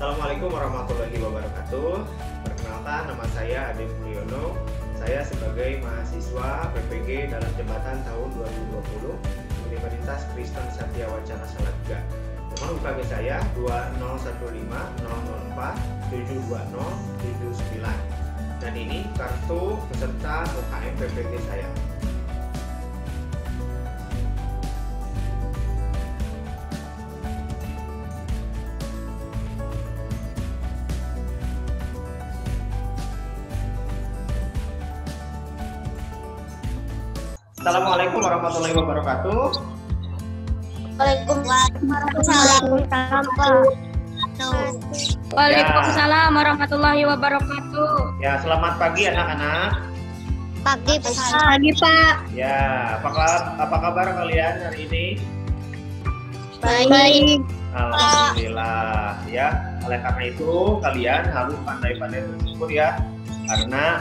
Assalamualaikum warahmatullahi wabarakatuh. Perkenalkan, nama saya Ade Mulyono. Saya sebagai mahasiswa PPG dalam jembatan tahun 2020 Universitas Kristen Satya Wacana Salatiga. Nomor UKG saya 2015004720079. Dan ini kartu peserta UKM PPG saya. Assalamualaikum warahmatullahi wabarakatuh. Waalaikumsalam warahmatullahi wabarakatuh. Ya, selamat pagi anak-anak. Pagi Pak. Ya, apa kabar kalian hari ini? Baik. Alhamdulillah. Ya, oleh karena itu kalian harus pandai-pandai bersyukur ya, karena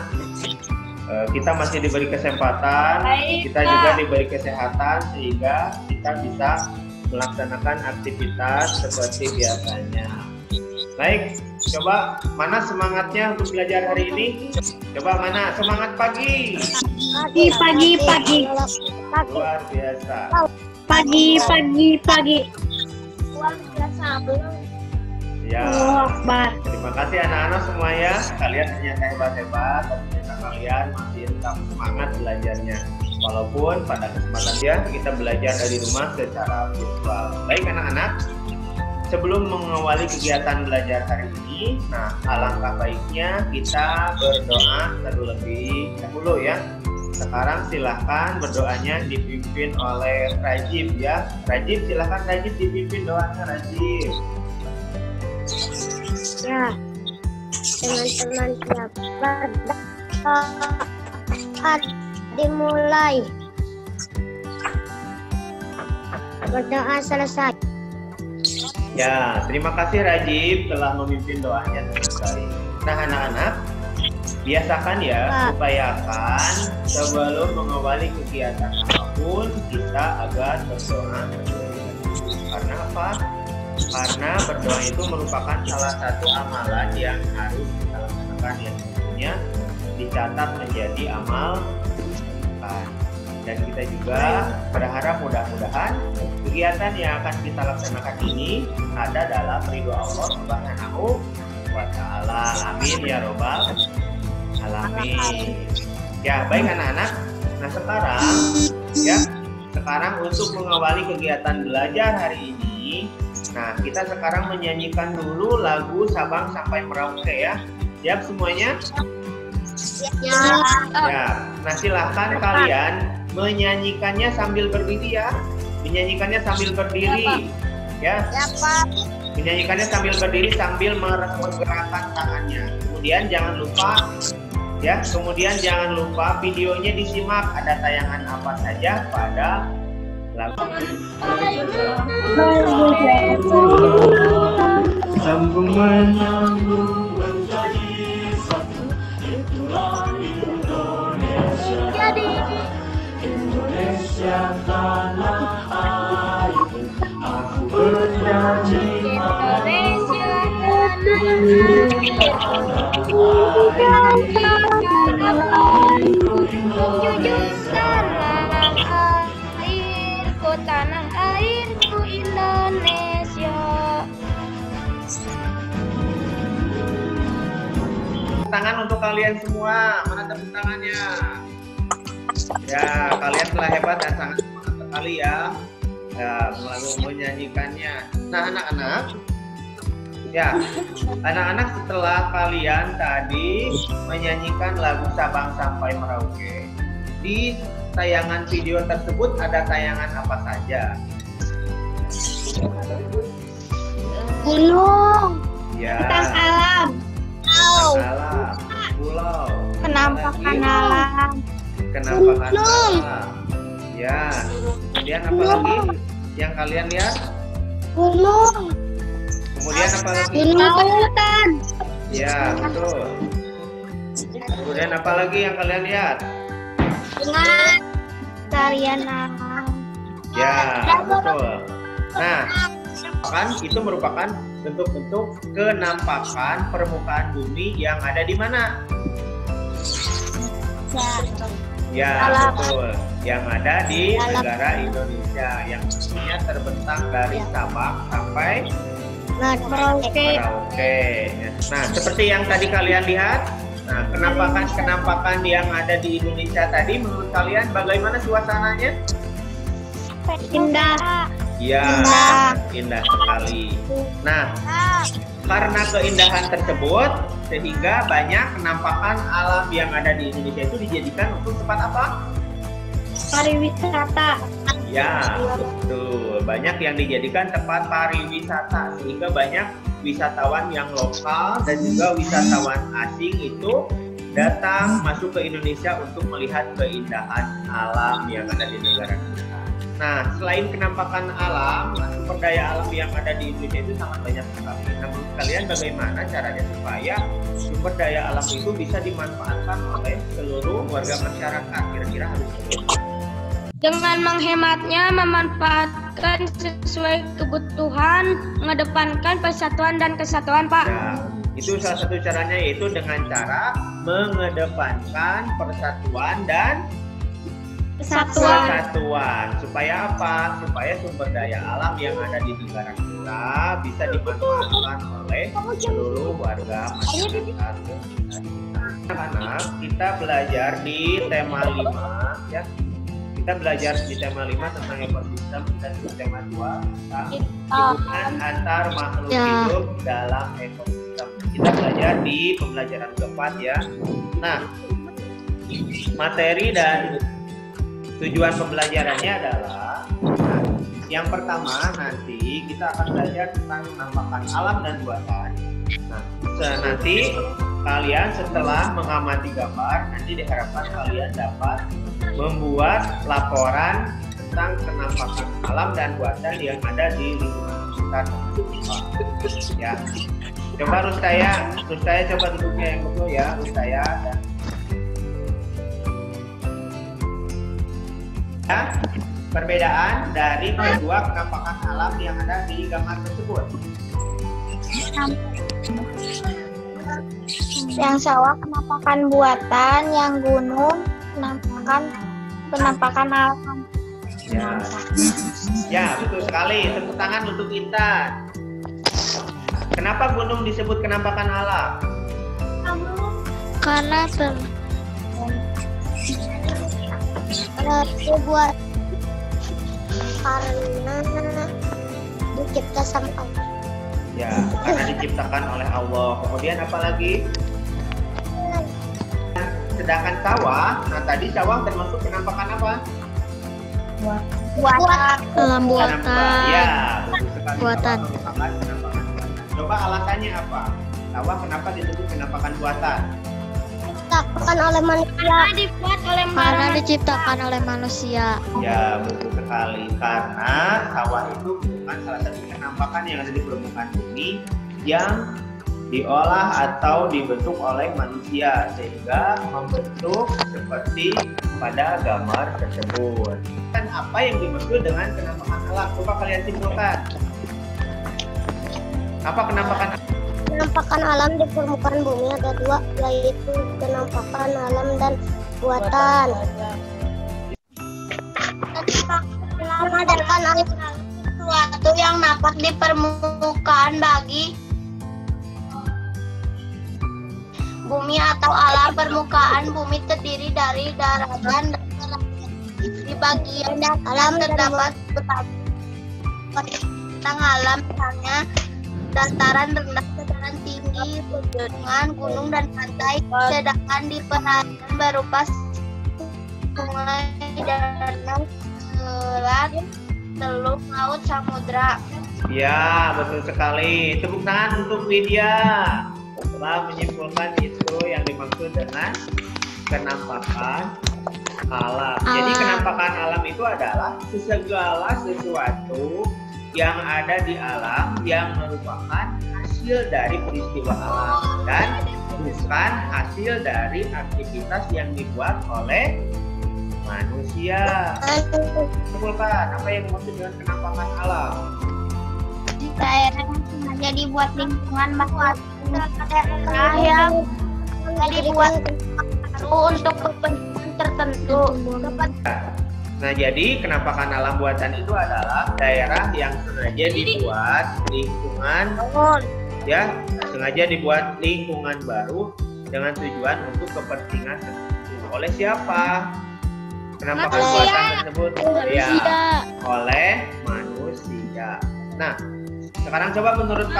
kita masih diberi kesempatan, kita juga diberi kesehatan sehingga kita bisa melaksanakan aktivitas seperti biasanya. Baik, coba mana semangatnya untuk belajar hari ini? Coba mana semangat pagi? Pagi. Luar biasa. Pagi. Ya. Akbar. Terima kasih anak-anak semua ya. Kalian ternyata hebat-hebat. Ternyata kalian masih tetap semangat belajarnya. Walaupun pada kesempatan dia kita belajar dari rumah secara virtual. Baik anak-anak. Sebelum mengawali kegiatan belajar hari ini, nah alangkah baiknya kita berdoa terlebih dahulu ya. Sekarang silahkan berdoanya dipimpin oleh Rajib ya. Rajib silahkan Rajib dipimpin doanya Rajib. Ya, teman-teman siap berdoa dimulai. Berdoa selesai. Ya, terima kasih Rajib telah memimpin doanya dengan baik. Nah anak-anak, biasakan ya, upayakan sebelum mengawali kegiatan apapun kita agar berdoa. Karena apa? Karena berdoa itu merupakan salah satu amalan yang harus kita laksanakan, yang tentunya dicatat menjadi amal kebaikan. Dan kita juga berharap mudah-mudahan kegiatan yang akan kita laksanakan ini ada dalam ridho Allah Subhanahu wa Ta'ala. Amin ya robbal alamin. Ya, baik anak-anak. Nah sekarang untuk mengawali kegiatan belajar hari ini, nah kita sekarang menyanyikan dulu lagu Sabang Sampai Merauke ya. Siap semuanya? Ya. Nah silahkan kalian menyanyikannya sambil berdiri ya. Menyanyikannya sambil berdiri ya. Menyanyikannya sambil berdiri sambil menggerakkan tangannya. Kemudian jangan lupa videonya disimak, ada tayangan apa saja pada lagu. Sambung menyambung menjadi satu, itulah Indonesia. Indonesia tanah airku, aku bernyanyi. Indonesia tanah airku Indonesia. Tangan untuk kalian semua, mana tepuk tangannya? Ya, kalian telah hebat dan sangat semangat sekali ya, melalui menyanyikannya. Nah anak-anak setelah kalian tadi menyanyikan lagu Sabang Sampai Merauke, di tayangan video tersebut ada tayangan apa saja? Gunung. Ya. Tentang alam. Alam, pulau. Penampakan alam. Kenampakan alam. Ya. Kemudian apa lagi yang kalian lihat? Gunung. Kemudian apa lagi? Gunung Hutan. Ya, betul. Kemudian apa lagi yang kalian lihat? Dengan tarian alam. Ya, betul. Nah, kan itu merupakan bentuk-bentuk kenampakan permukaan bumi yang ada di mana? Ya, betul. Yang ada di negara Indonesia yang tentunya terbentang dari Sabang sampai Merauke. Nah, seperti yang tadi kalian lihat, nah, kenampakan yang ada di Indonesia tadi, menurut kalian bagaimana suasananya? Indah. Ya, indah sekali. Nah, karena keindahan tersebut, sehingga banyak penampakan alam yang ada di Indonesia itu dijadikan untuk tempat apa? Pariwisata. Ya, betul. Banyak yang dijadikan tempat pariwisata, sehingga banyak wisatawan yang lokal dan juga wisatawan asing itu datang masuk ke Indonesia untuk melihat keindahan alam yang ada di negara kita. Nah, selain kenampakan alam, sumber daya alam yang ada di Indonesia itu sangat banyak sekali. Nah, menurut kalian bagaimana caranya supaya sumber daya alam itu bisa dimanfaatkan oleh seluruh warga masyarakat? Kira-kira harus bagaimana? Dengan menghematnya, memanfaatkan sesuai kebutuhan, mengedepankan persatuan dan kesatuan, Pak. Ya, itu salah satu caranya, yaitu dengan cara mengedepankan persatuan dan kesatuan. Supaya apa? Supaya sumber daya alam yang ada di negara kita bisa dimanfaatkan oleh seluruh warga masyarakat. Anak-anak, kita belajar di tema 5 ya. Kita belajar di tema 5 tentang ekosistem dan di tema 2 tentang hubungan antar makhluk hidup dalam ekosistem. Kita belajar di pembelajaran keempat ya. Nah, materi dan tujuan pembelajarannya adalah yang pertama, nanti kita akan belajar tentang penampakan alam dan buatan. Nah, nanti kalian setelah mengamati gambar, nanti diharapkan kalian dapat membuat laporan tentang penampakan alam dan buatan yang ada di lingkungan sekitar. Ya, coba Rustaya coba duduknya yang betul ya, Rustaya. Perbedaan dari kedua penampakan alam yang ada di gambar tersebut. Yang sawah penampakan buatan, yang gunung penampakan alam. Ya, betul sekali. Tepuk tangan untuk Intan. Kenapa gunung disebut penampakan alam? Karena buat karena dicipta sama Allah. Ya, karena diciptakan oleh Allah. Kemudian apa lagi? Sedangkan sawah, nah tadi sawah termasuk penampakan apa? Alam buatan. Ya, betul sekali. Buatan. Sawah merupakan penampakan buatan. Coba alasannya apa? Sawah kenapa disebut penampakan buatan? Diciptakan oleh manusia. Karena diciptakan oleh manusia. Ya, betul sekali. Karena sawah itu merupakan salah satu penampakan yang ada di permukaan bumi yang diolah atau dibentuk oleh manusia sehingga membentuk seperti pada gambar tersebut. Dan apa yang dimaksud dengan penampakan alam? Coba kalian simpulkan. Apa penampakan? Penampakan alam di permukaan bumi ada dua, yaitu penampakan alam dan buatan. Menghadirkan sesuatu yang nampak di permukaan bagi bumi atau alam. Permukaan bumi terdiri dari daratan dan di bagian alam terdapat tentang alam, misalnya dataran rendah, dataran tinggi, pegunungan, gunung dan pantai. Sedangkan di perairan berupa sungai, danau, selat, teluk, laut, samudra. Ya, betul sekali. Tepuk tangan untuk Widya. Telah menyimpulkan itu yang dimaksud dengan penampakan alam. Jadi penampakan alam itu adalah segala sesuatu yang ada di alam yang merupakan hasil dari peristiwa alam dan bukan hasil dari aktivitas yang dibuat oleh manusia. Simpulkan apa yang dimaksud dengan penampakan alam. daerah yang sengaja dibuat lingkungan daerah yang dibuat baru untuk kepentingan tertentu. Nah, jadi kenampakan alam buatan itu adalah daerah yang sengaja dibuat lingkungan, ya, sengaja dibuat lingkungan baru dengan tujuan untuk kepentingan tertentu. Oleh siapa? Penampakan buatan tersebut ya oleh manusia. Nah, sekarang coba menurut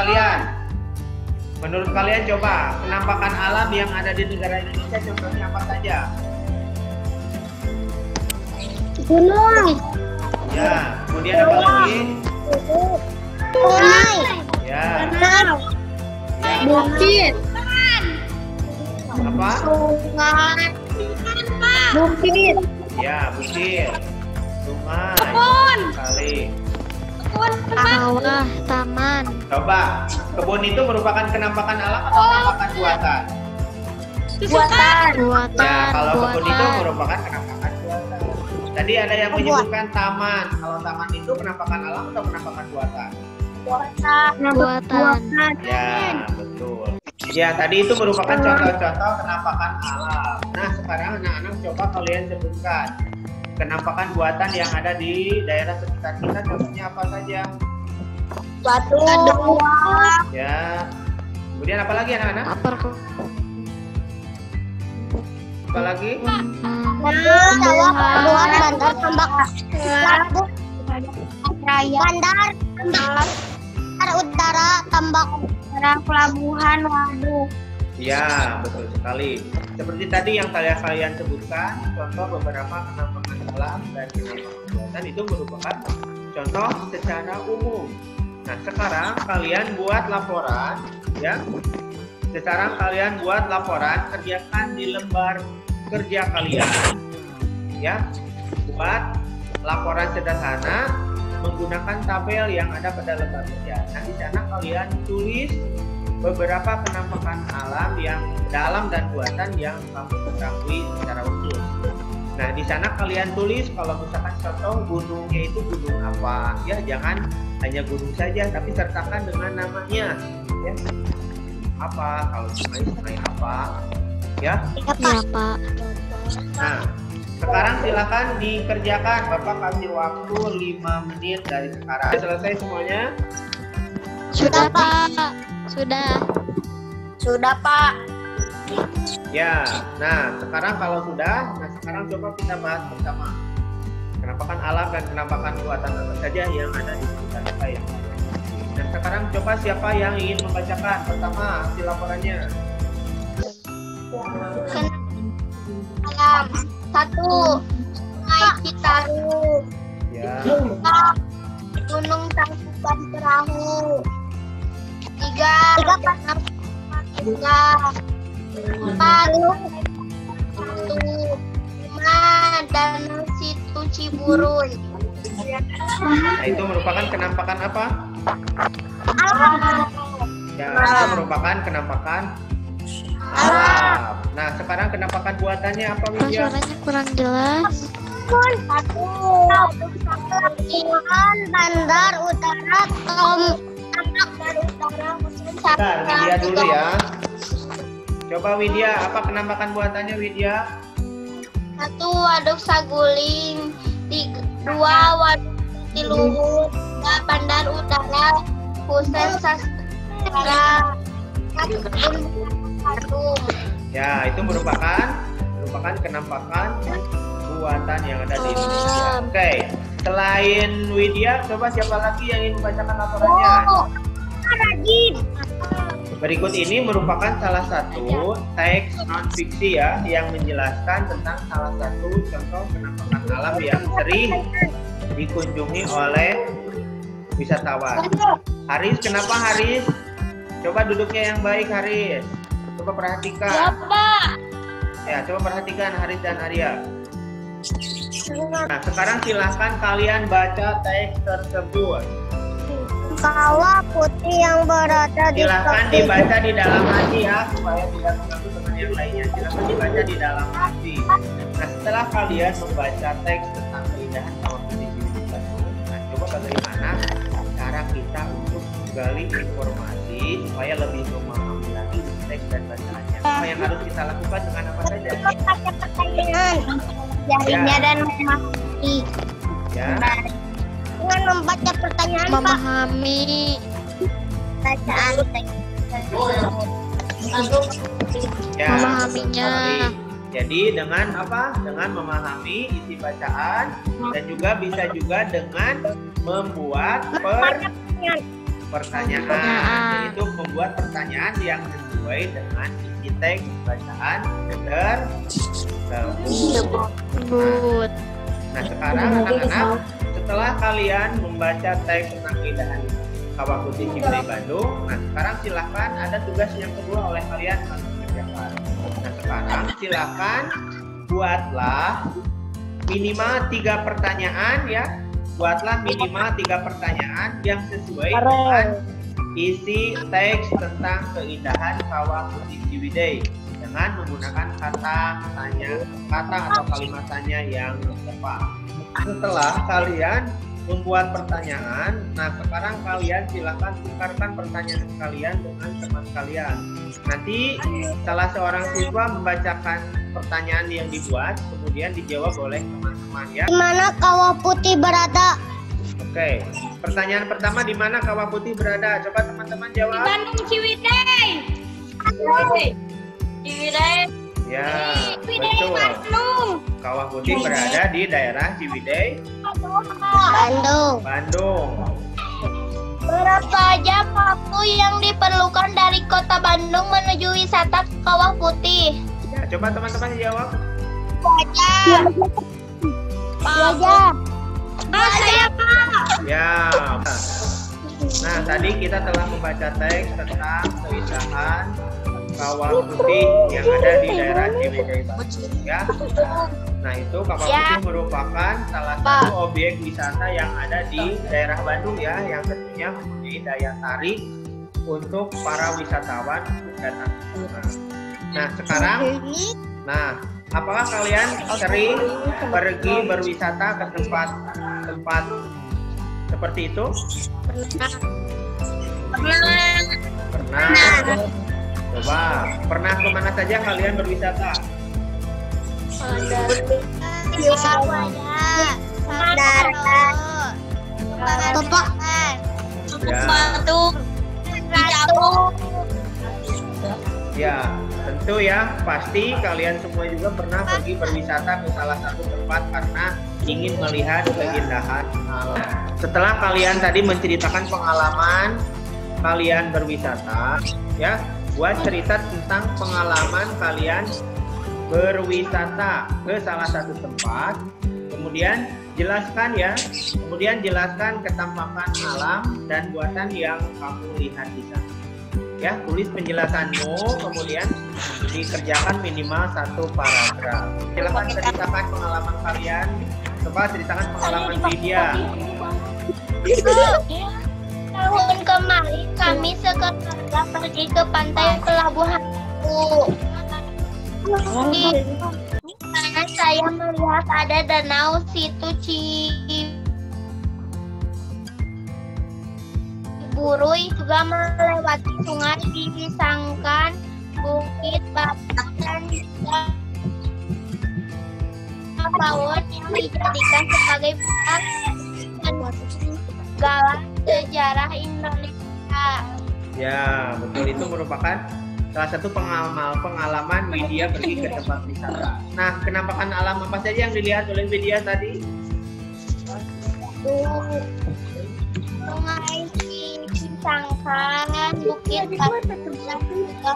kalian coba penampakan alam yang ada di negara Indonesia contohnya apa saja? Gunung, Ya, kemudian apa lagi? sungai, Ya, bukit, apa? sungai, bukit, Ya, bukit, sungai, kali. sawah, taman. Coba, kebun itu merupakan kenampakan alam atau penampakan buatan? Buatan. Ya, kalau kebun itu merupakan kenampakan buatan. Tadi ada yang menyebutkan taman. Kalau taman itu penampakan alam atau penampakan buatan? Buatan. Ya, betul. Ya, tadi itu merupakan contoh-contoh kenampakan alam. Nah, sekarang anak-anak coba kalian sebutkan kenampakan buatan yang ada di daerah sekitar kita. Contohnya apa saja? Batu. Ya. Kemudian apa lagi anak-anak? Apa lagi? Sawah, pelabuhan, bandar, tambak, pelabuhan, bandar, utara, tambak, pelabuhan, waduk. Ya, betul sekali. Seperti tadi yang kalian sebutkan, contoh beberapa kenampakan alam dan kenampakan buatan itu merupakan contoh secara umum. Nah, sekarang kalian buat laporan, ya. Sekarang kalian buat laporan, kerjakan di lembar kerja kalian, ya. Buat laporan sederhana menggunakan tabel yang ada pada lembar kerja. Nah, di sana kalian tulis beberapa kenampakan alam yang dalam dan buatan yang kamu ketahui secara khusus. Nah, di sana kalian tulis kalau misalkan contoh gunungnya itu gunung apa, ya, jangan hanya gunung saja, tapi sertakan dengan namanya, ya. Apa, kalau sungai apa, ya? Iya, Pak. Nah, sekarang silakan dikerjakan. Bapak kasih waktu 5 menit dari sekarang. Selesai semuanya? Sudah, Pak. Sudah, Pak. Ya. Nah, sekarang kalau sudah, sekarang coba kita bahas bersama kenampakan alam dan kenampakan buatan apa saja yang ada di sekitar kita yang ada. Dan sekarang coba siapa yang ingin membacakan pertama hasil laporannya? Alam. 1. Sungai Citarum. Ya. 2. Gunung Tangkuban Perahu. 3. Danau 4. 5. Danau Situ Ciburui. Nah, itu merupakan kenampakan apa? Alam. Ya, itu merupakan kenampakan alam. Nah, sekarang kenampakan buatannya apa, Widya? Suaranya kurang jelas. 1. Bandar Utara, tambak dan utara, Bentar, Widya dulu ya. Coba Widya, apa kenampakan buatannya Widya? 1. Waduk Saguling. 2. Waduk Jatiluhur. 3. Bandar Utara, Pusat Sastra, Harum. Ya, itu merupakan kenampakan buatan yang ada di Indonesia. Oke, selain Widya, coba siapa lagi yang ingin membacakan laporannya? Rajib. Berikut ini merupakan salah satu teks non-fiksi ya, yang menjelaskan tentang salah satu contoh kenampakan alam yang sering dikunjungi oleh wisatawan. Haris, kenapa Haris? Coba duduknya yang baik Haris. Coba perhatikan. Ya, Pak. Ya, coba perhatikan Haris dan Arya. Nah, sekarang silahkan kalian baca teks tersebut. Kawah putih yang berada di Silahkan dibaca di dalam hati ya, supaya tidak mengganggu teman yang lainnya. Silahkan dibaca di dalam hati. Nah, setelah kalian membaca teks tentang keindahan Kawah Putih Cibubur Bandung, nah, coba bagaimana cara kita untuk menggali informasi supaya lebih memahami lagi teks dan bacaannya. Apa yang harus kita lakukan dengan apa saja? Membaca pertanyaan, jarinya dan memahami. Ya. Dengan membaca pertanyaan, Memahami. bacaan teks. Ya, Memahaminya. jadi dengan apa? Dengan memahami isi bacaan dan juga bisa juga dengan membuat pertanyaan, yaitu membuat pertanyaan yang sesuai dengan isi teks bacaan tersebut. Nah, sekarang anak-anak, setelah kalian membaca teks tentang keindahan Kawah Putih Ciwidey Bandung, nah sekarang silahkan ada tugas yang kedua oleh kalian untuk mengerjakan. Nah, sekarang silahkan buatlah minimal 3 pertanyaan ya. Buatlah minimal 3 pertanyaan yang sesuai dengan isi teks tentang keindahan Kawah Putih Ciwidey dengan menggunakan kata atau kalimat tanya yang tepat. Setelah kalian membuat pertanyaan, nah sekarang kalian silahkan tukarkan pertanyaan kalian dengan teman kalian. Nanti salah seorang siswa membacakan pertanyaan yang dibuat, kemudian dijawab oleh teman-teman ya. Di mana Kawah Putih berada? Oke, pertanyaan pertama, di mana Kawah Putih berada? Coba teman-teman jawab. Bandung Ciwidey. Ciwidey. Ya, betul. Kawah Putih berada di daerah Ciwidey, Bandung. Berapa jam waktu yang diperlukan dari kota Bandung menuju wisata Kawah Putih? Ya, coba teman-teman jawab. Jam. Saya Pak. Ya. Nah, tadi kita telah membaca teks tentang keindahan Kawah Putih yang ada di daerah Ciwidey Bandung ya. Nah, itu Kawah Putih merupakan salah satu objek wisata yang ada di daerah Bandung ya, yang tentunya mempunyai daya tarik untuk para wisatawan datang. Nah, sekarang, apakah kalian sering pergi berwisata ke tempat seperti itu? Pernah. Coba, pernah kemana saja kalian berwisata? Ya, tentu ya, pasti kalian semua juga pernah pergi berwisata ke salah satu tempat karena ingin melihat keindahan alam. Setelah kalian tadi menceritakan pengalaman kalian berwisata, ya, buat cerita tentang pengalaman kalian berwisata ke salah satu tempat, kemudian jelaskan ketampakan alam dan buatan yang kamu lihat di sana. Ya, tulis penjelasanmu, kemudian dikerjakan minimal 1 paragraf. Silakan ceritakan pengalaman kalian. Coba ceritakan pengalaman Widya. Tahun kemarin kami sekeluarga pergi ke pantai Pelabuhan Ratu. Di sana saya melihat ada danau situ Ciburui, juga melewati sungai Pisangkan, Bukit Batak, dan juga Pawon yang dijadikan sebagai pusat segala sejarah Indonesia. Ya, betul, itu merupakan salah satu pengalaman Widya pergi ke tempat wisata. Nah, kenampakan alam apa saja yang dilihat oleh Widya tadi? Sungai Pisangkan, Bukit Batak, juga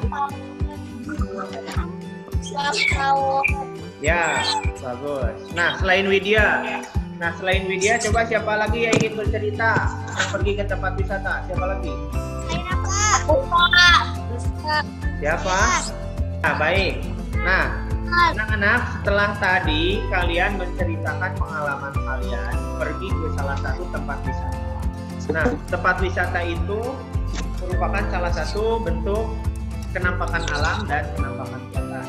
Pawon. Ya, bagus. Nah, selain Widya, coba siapa lagi yang ingin bercerita yang pergi ke tempat wisata? Siapa lagi? Siapa? Nah, baik. Nah, anak-anak, setelah tadi kalian menceritakan pengalaman kalian pergi ke salah satu tempat wisata. Nah, tempat wisata itu merupakan salah satu bentuk kenampakan alam dan kenampakan buatan.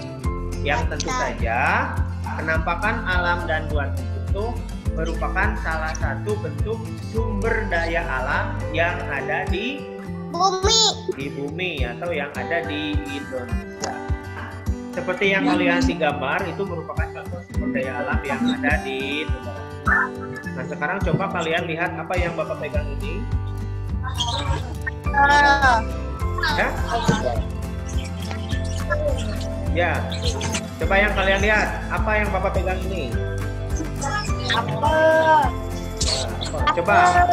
Yang tentu saja kenampakan alam dan buatan itu merupakan salah satu bentuk sumber daya alam yang ada di Bumi. Di bumi atau yang ada di Indonesia. Seperti yang kalian lihat di gambar, itu merupakan contoh sumber daya alam yang ada di negara kita. Nah, sekarang coba kalian lihat apa yang Bapak pegang ini. Ya? Ya. Coba yang kalian lihat, apa yang Bapak pegang ini? Apel. Coba.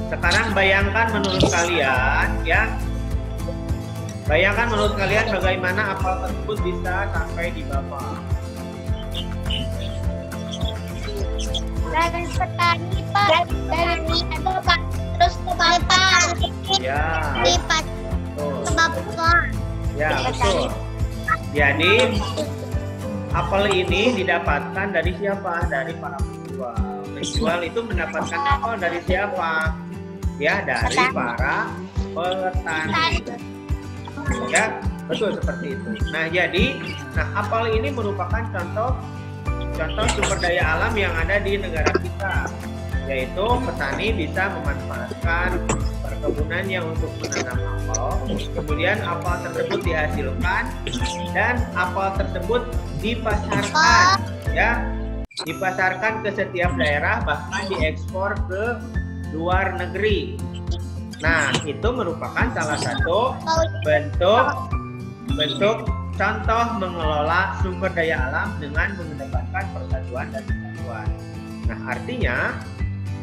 Sekarang bayangkan menurut kalian, ya. Bayangkan menurut kalian bagaimana apel tersebut bisa sampai di Bapak. Dari petani, Pak. Dari Bapak. Terus ke Bapak. Ya. Lipat ke Bapak. Ya, betul. Jadi apel ini didapatkan dari siapa? Dari para penjual. Penjual itu mendapatkan apel dari siapa? Ya, dari para petani. Ya, betul seperti itu. Nah, jadi, apel ini merupakan contoh sumber daya alam yang ada di negara kita, yaitu petani bisa memanfaatkan perkebunannya untuk menanam apel, kemudian apel tersebut dihasilkan dan apel tersebut dipasarkan, ya, dipasarkan ke setiap daerah, bahkan diekspor ke luar negeri. Nah, itu merupakan salah satu bentuk contoh mengelola sumber daya alam dengan mengedepankan persatuan dan kesatuan. Nah, artinya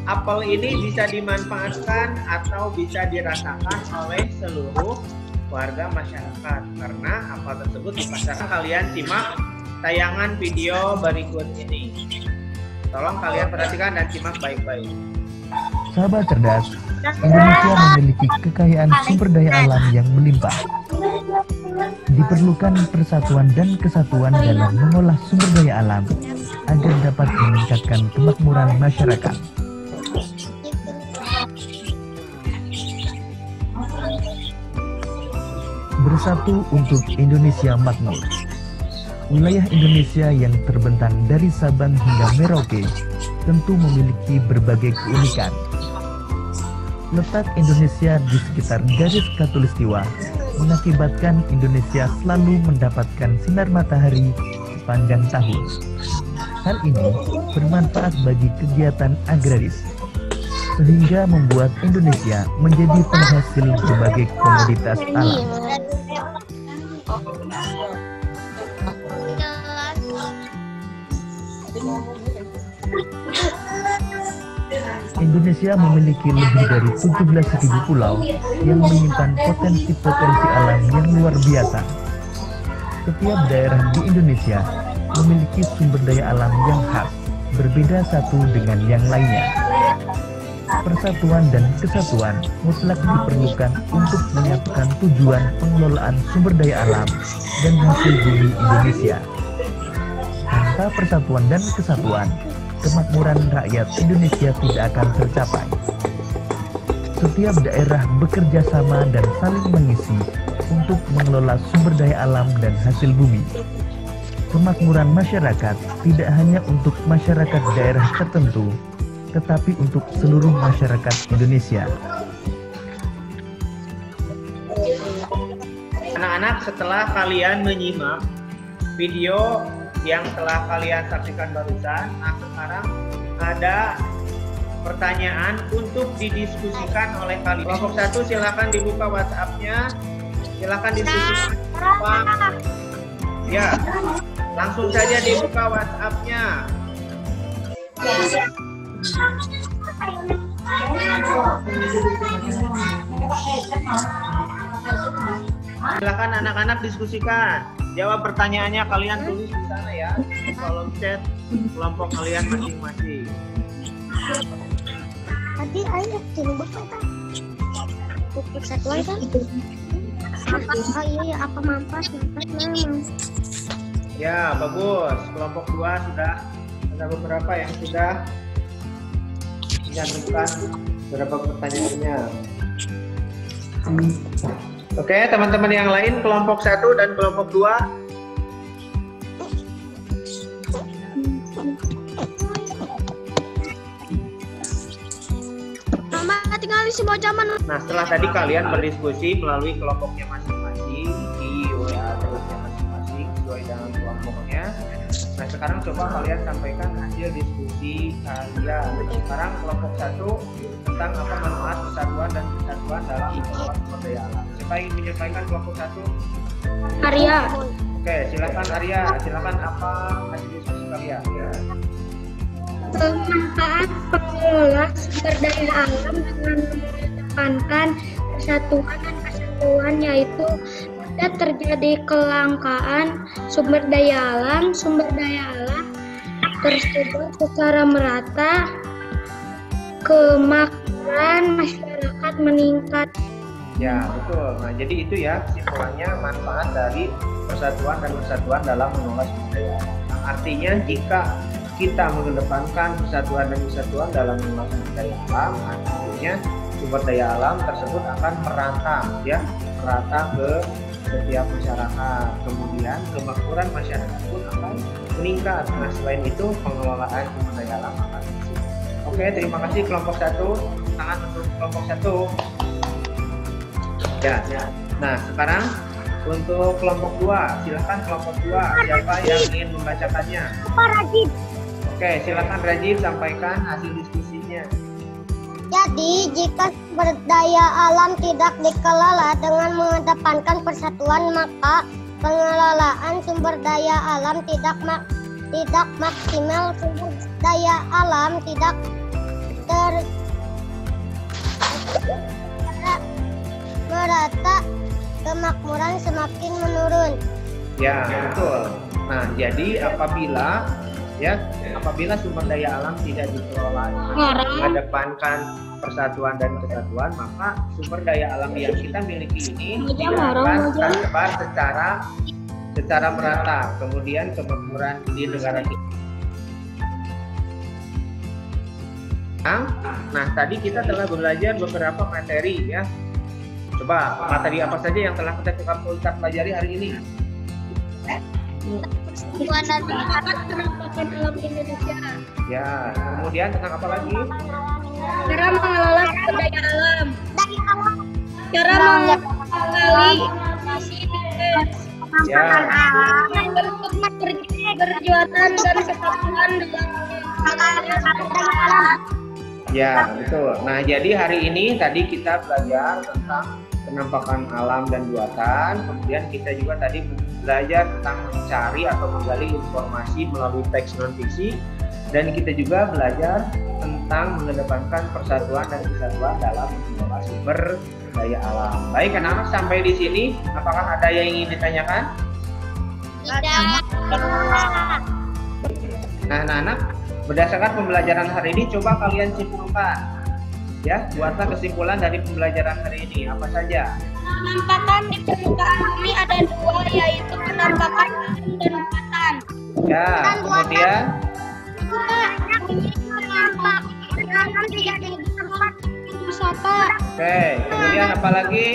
apel ini bisa dimanfaatkan atau bisa dirasakan oleh seluruh warga masyarakat karena apel tersebut dipasarkan. Kalian simak tayangan video berikut ini. Tolong kalian perhatikan dan simak baik-baik. Sahabat cerdas, Indonesia memiliki kekayaan sumber daya alam yang melimpah. Diperlukan persatuan dan kesatuan dalam mengolah sumber daya alam agar dapat meningkatkan kemakmuran masyarakat. Bersatu untuk Indonesia makmur. Wilayah Indonesia yang terbentang dari Sabang hingga Merauke tentu memiliki berbagai keunikan. Letak Indonesia di sekitar garis khatulistiwa mengakibatkan Indonesia selalu mendapatkan sinar matahari sepanjang tahun. Hal ini bermanfaat bagi kegiatan agraris, sehingga membuat Indonesia menjadi penghasil berbagai komoditas alam. Indonesia memiliki lebih dari 17.000 pulau yang menyimpan potensi-potensi alam yang luar biasa. Setiap daerah di Indonesia memiliki sumber daya alam yang khas, berbeda satu dengan yang lainnya. Persatuan dan kesatuan mutlak diperlukan untuk menyatukan tujuan pengelolaan sumber daya alam dan hasil bumi Indonesia. Tanpa persatuan dan kesatuan, kemakmuran rakyat Indonesia tidak akan tercapai. Setiap daerah bekerja sama dan saling mengisi untuk mengelola sumber daya alam dan hasil bumi. Kemakmuran masyarakat tidak hanya untuk masyarakat daerah tertentu, tetapi untuk seluruh masyarakat Indonesia. Anak-anak, setelah kalian menyimak video yang telah kalian saksikan barusan, sekarang ada pertanyaan untuk didiskusikan oleh kalian. Kelompok 1 silakan dibuka WhatsApp-nya. Silakan diskusikan. Ya, langsung saja dibuka WhatsApp-nya. Silakan anak-anak diskusikan. Jawab pertanyaannya, kalian tulis di sana ya, di kolom chat kelompok kalian masing-masing. Tadi ayo jangan buka buku satuan kan? Oh iya, apa mampas nama. Ya, bagus. Kelompok 2 sudah ada beberapa yang sudah mencantumkan beberapa pertanyaannya. Oke, teman-teman yang lain, kelompok 1 dan kelompok 2. Mama tinggal si bocah mana? Nah, setelah tadi kalian berdiskusi melalui kelompoknya masing-masing di WA grupnya masing-masing sesuai dengan kelompoknya. Nah, sekarang coba kalian sampaikan hasil diskusi kalian. Sekarang kelompok 1 tentang apa manfaat persatuan dan kesatuan dalam mengelola sumber daya alam. Siapa yang menyampaikan kelompok 1? Arya. Oke, silakan Arya. Silakan apa hasil diskusi kalian? Ya. Manfaat pengelola sumber daya alam dengan mengedepankan persatuan dan kesatuan, yaitu tidak terjadi kelangkaan sumber daya alam tersebar secara merata, kemakmuran masyarakat meningkat. Ya, betul. Nah, jadi itu ya kesimpulannya manfaat dari persatuan dan kesatuan dalam mengelola sumber daya alam. Nah, artinya jika kita mengedepankan persatuan dan kesatuan dalam mengelola sumber daya alam, artinya sumber daya alam tersebut akan merata ke setiap masyarakat. Kemudian kemakmuran masyarakat pun akan meningkat. Nah, selain itu pengelolaan sumber daya alam akan berhasil. Oke, terima kasih kelompok 1. Tangan untuk kelompok 1. Ya. Nah, sekarang untuk kelompok 2, silakan kelompok 2. Siapa yang ingin membacakannya? Rajib. Oke, silakan Rajib sampaikan hasil diskusinya. Jadi, jika sumber daya alam tidak dikelola dengan mengedepankan persatuan, maka pengelolaan sumber daya alam tidak maksimal. Sumber daya alam tidak merata, kemakmuran semakin menurun. Ya, betul. Nah, jadi apabila sumber daya alam tidak dikelola mengedepankan persatuan dan kesatuan, maka sumber daya alam yang kita miliki ini tidak akan tersebar secara merata. Kemudian kemakmuran di negara kita. Nah, tadi kita telah belajar beberapa materi ya. Coba materi apa saja yang telah kita pelajari hari ini? Persatuan dan penampakan alam Indonesia. Ya, kemudian tentang apa lagi? Cara mengelola sumber daya alam. Cara mengenali informasi divers. Ya, Bentuk perjuangan dan kesatuan dalam ya betul. Nah, jadi hari ini tadi kita belajar tentang penampakan alam dan buatan. Kemudian kita juga tadi belajar tentang mencari atau menggali informasi melalui teks non fiksi. Dan kita juga belajar tentang mengedepankan persatuan dan kesatuan dalam mengelola sumber daya alam. Baik, anak-anak, sampai di sini apakah ada yang ingin ditanyakan? Tidak. Nah, anak-anak, berdasarkan pembelajaran hari ini coba kalian simpulkan. Ya, buatlah kesimpulan dari pembelajaran hari ini. Apa saja? penampakan di permukaan bumi ada dua, yaitu penampakan alam dan buatan. Ya, kemudian Alam tidak di tempat wisata. oke, kemudian apa lagi?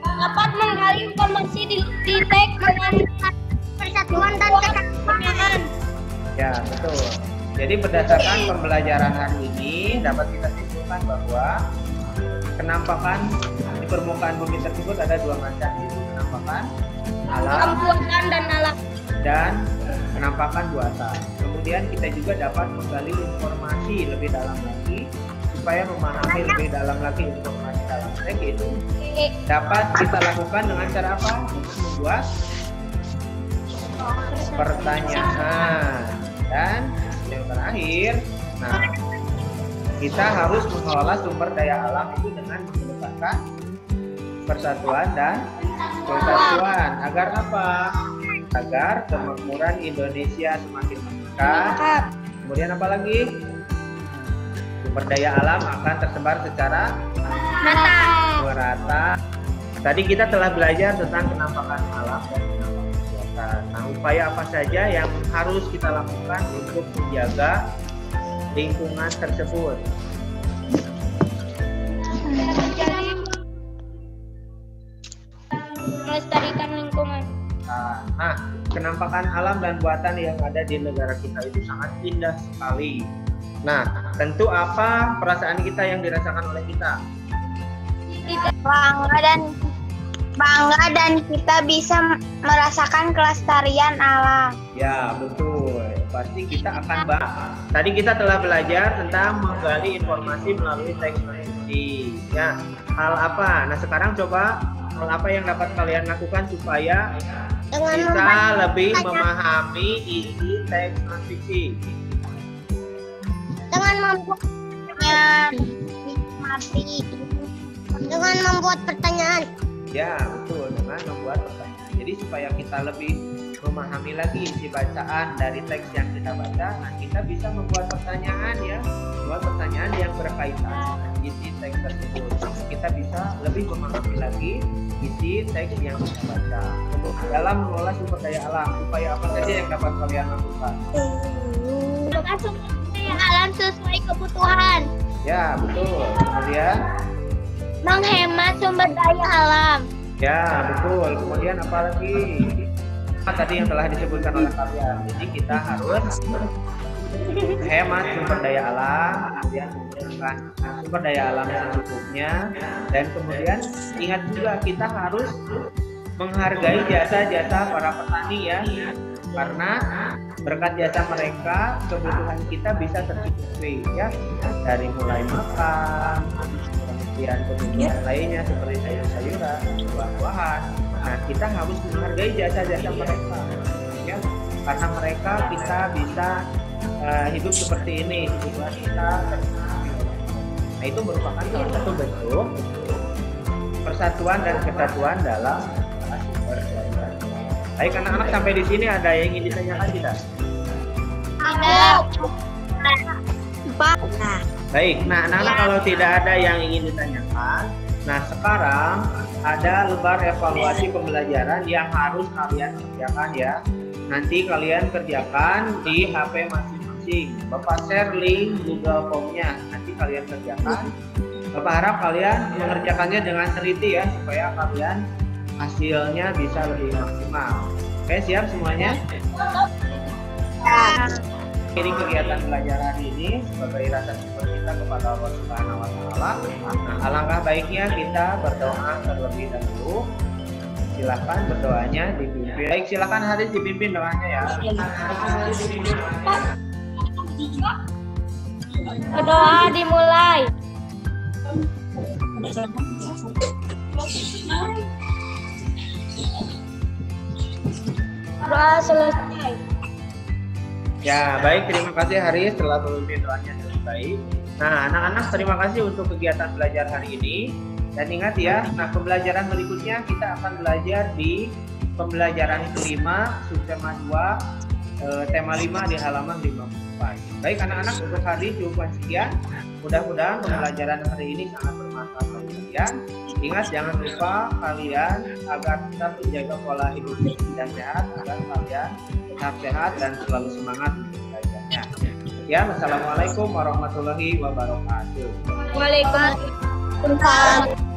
Dapat menggali informasi di teks dengan Persatuan dan kesatuan. Ya, betul. Jadi berdasarkan pembelajaran hari ini dapat kita simpulkan bahwa penampakan di permukaan bumi tersebut ada dua macam, yaitu penampakan alam buatan dan alam. dan penampakan buatan. Kemudian kita juga dapat menggali informasi lebih dalam lagi supaya memahami lebih dalam lagi informasi dalam teks itu dapat kita lakukan dengan cara apa? Membuat pertanyaan. Dan yang terakhir, nah, kita harus mengelola sumber daya alam itu dengan mengedepankan persatuan dan kesatuan. Agar apa? Agar kemakmuran Indonesia semakin meningkat. Kemudian apa lagi? Sumber daya alam akan tersebar secara merata. Tadi kita telah belajar tentang penampakan alam dan penampakan buatan. Nah, upaya apa saja yang harus kita lakukan untuk menjaga lingkungan tersebut? Melestarikan lingkungan. Nah, penampakan alam dan buatan yang ada di negara kita itu sangat indah sekali. Nah, tentu apa perasaan kita yang dirasakan oleh kita? bangga dan kita bisa merasakan kelestarian alam. Ya, betul. Pasti kita akan bahas. Tadi kita telah belajar tentang menggali informasi melalui teks non-fiksi. Ya, hal apa? Nah, sekarang coba hal apa yang dapat kalian lakukan supaya bisa lebih memahami isi teks non-fiksi? Dengan membuat pertanyaan. Ya, betul, dengan membuat pertanyaan. Jadi supaya kita lebih memahami lagi isi bacaan dari teks yang kita baca, nah kita bisa membuat pertanyaan ya, membuat pertanyaan yang berkaitan dengan isi teks tersebut. Kita bisa lebih memahami lagi isi teks yang kita baca. Dalam mengelola sumber daya alam, upaya apa saja yang dapat kalian lakukan? Menggunakan sumber daya alam sesuai kebutuhan. Ya, betul. Kemudian Menghemat sumber daya alam. ya, betul. Kemudian apa lagi? Tadi yang telah disebutkan oleh kalian. Jadi kita harus hemat sumber daya alam, kemudian menggunakan sumber daya alam yang secukupnya, dan kemudian ingat juga kita harus menghargai jasa-jasa para petani ya, karena berkat jasa mereka kebutuhan kita bisa tercukupi ya, dari mulai makan, kemudian kebutuhan lainnya seperti sayur-sayuran, buah-buahan. Nah, kita harus menghargai jasa-jasa mereka ya, karena mereka kita bisa hidup seperti ini, kebutuhan kita tercukupi. Nah, itu merupakan salah satu bentuk persatuan dan kesatuan dalam sumber daya. Baik anak-anak, sampai di sini ada yang ingin ditanyakan tidak? Tidak. Baik, nah anak-anak kalau tidak ada yang ingin ditanyakan, nah sekarang ada lembar evaluasi pembelajaran yang harus kalian kerjakan ya. Nanti kalian kerjakan di HP masing-masing. Bapak share link Google Form-nya, nanti kalian kerjakan. Bapak harap kalian mengerjakannya dengan teliti ya, supaya kalian hasilnya bisa lebih maksimal. Oke, siap semuanya? Ini kegiatan belajar hari ini sebagai rasa syukur kita kepada Allah Subhanahu wa Ta'ala. Nah, alangkah baiknya kita berdoa terlebih dahulu. Silakan berdoanya dipimpin. Baik, silakan Haris dipimpin doanya ya. Berdoa dimulai. Doa selesai. Ya, baik, terima kasih Haris telah memimpin doanya dengan baik. Nah, anak-anak terima kasih untuk kegiatan belajar hari ini. Dan ingat ya, nah pembelajaran berikutnya kita akan belajar di pembelajaran kelima, subtema 2, tema 5 di halaman 54. Baik anak-anak, untuk hari cukup sekian. Mudah-mudahan pembelajaran hari ini sangat bermanfaat bagi kalian. Ingat, jangan lupa kalian agar tetap menjaga pola hidup bersih dan sehat, agar kalian tetap sehat dan selalu semangat untuk belajarnya. Ya, wassalamualaikum warahmatullahi wabarakatuh. Waalaikumsalam.